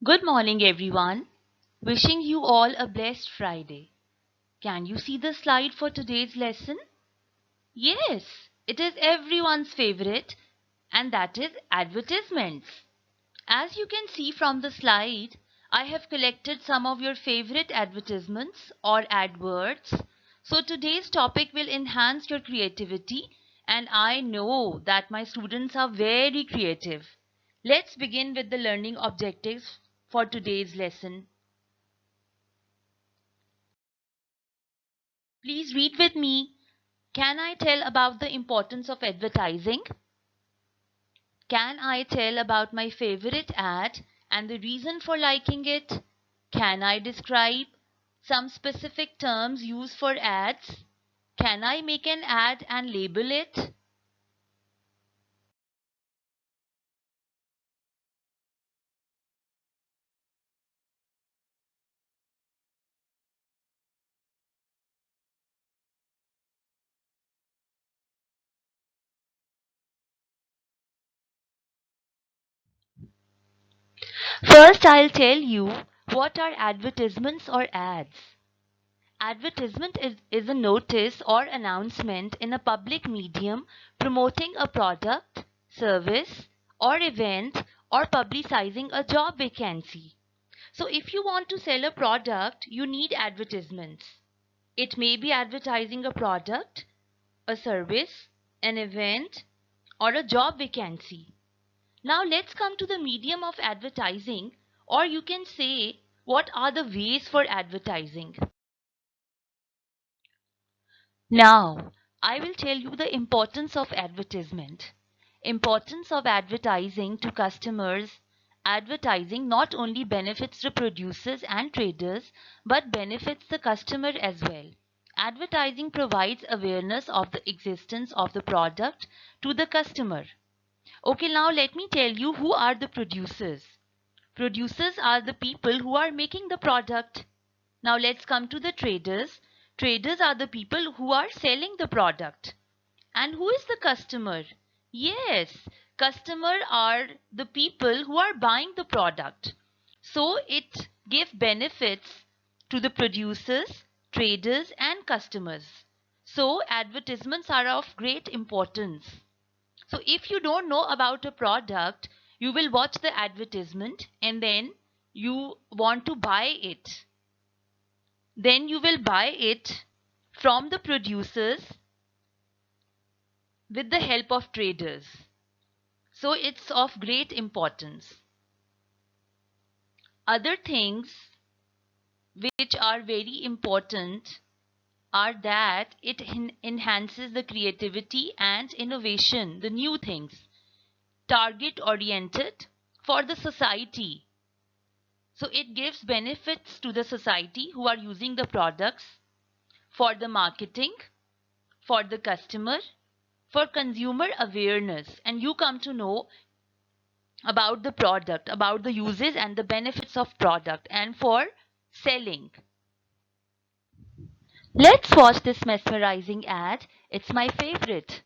Good morning, everyone. Wishing you all a blessed Friday. Can you see the slide for today's lesson? Yes, it is everyone's favorite, and that is advertisements. As you can see from the slide, I have collected some of your favorite advertisements or adverts. So today's topic will enhance your creativity, and I know that my students are very creative. Let's begin with the learning objectives for today's lesson. Please read with me. Can I tell about the importance of advertising? Can I tell about my favorite ad and the reason for liking it? Can I describe some specific terms used for ads? Can I make an ad and label it? First, I'll tell you what are advertisements or ads. Advertisement is a notice or announcement in a public medium promoting a product, service, or event or publicizing a job vacancy. So, if you want to sell a product, you need advertisements. It may be advertising a product, a service, an event, or a job vacancy. Now, let's come to the medium of advertising, or you can say, what are the ways for advertising? Now, I will tell you the importance of advertisement. Importance of advertising to customers. Advertising not only benefits the producers and traders but benefits the customer as well. Advertising provides awareness of the existence of the product to the customer. Okay, now let me tell you who are the producers. Producers are the people who are making the product. Now let's come to the traders. Traders are the people who are selling the product. And who is the customer? Yes, customer are the people who are buying the product. So it gives benefits to the producers, traders and customers. So advertisements are of great importance. So if you don't know about a product, you will watch the advertisement and then you want to buy it. Then you will buy it from the producers with the help of traders. So it's of great importance. Other things which are very important are that it enhances the creativity and innovation, the new things, target oriented for the society. So it gives benefits to the society who are using the products, for the marketing, for the customer, for consumer awareness, and you come to know about the product, about the uses and the benefits of product, and for selling. Let's watch this mesmerizing ad. It's my favorite.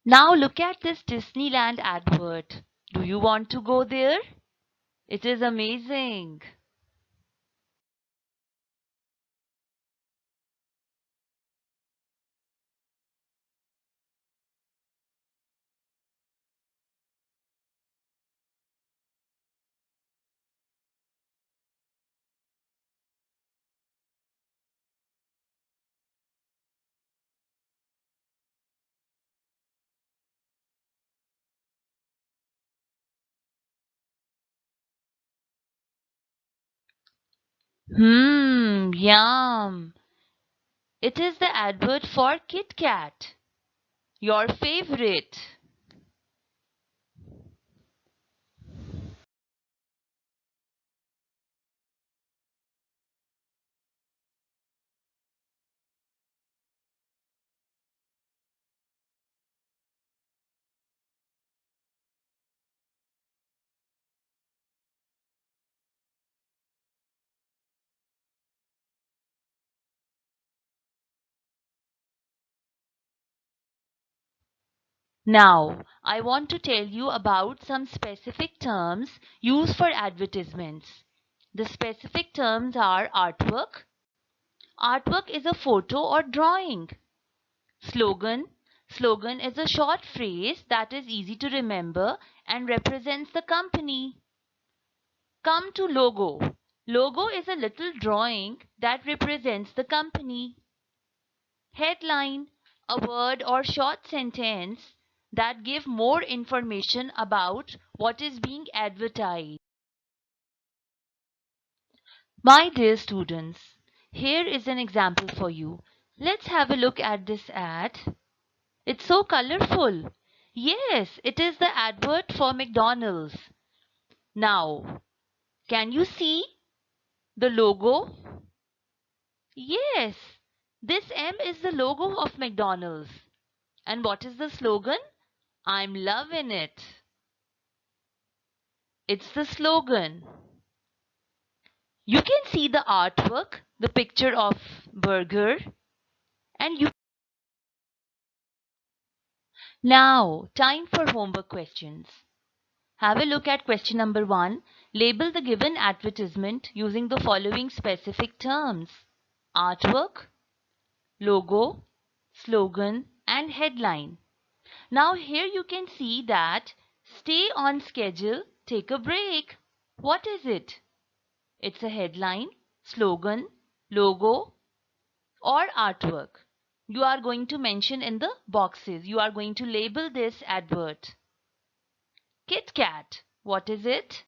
Now look at this Disneyland advert. Do you want to go there? It is amazing. Yum. It is the advert for Kit Kat, your favorite. Now, I want to tell you about some specific terms used for advertisements. The specific terms are artwork. Artwork is a photo or drawing. Slogan. Slogan is a short phrase that is easy to remember and represents the company. Come to logo. Logo is a little drawing that represents the company. Headline, a word or short sentence that give more information about what is being advertised. My dear students, here is an example for you. Let's have a look at this ad. It's so colorful. Yes, it is the advert for McDonald's. Now, can you see the logo? Yes, this M is the logo of McDonald's. And what is the slogan? I'm loving it. It's the slogan. You can see the artwork, the picture of burger, and you. Now, time for homework questions. Have a look at question number 1. Label the given advertisement using the following specific terms: artwork, logo, slogan, and headline. Now here you can see that stay on schedule, take a break. What is it? It's a headline, slogan, logo, or artwork. You are going to mention in the boxes. You are going to label this advert. Kit Kat. What is it?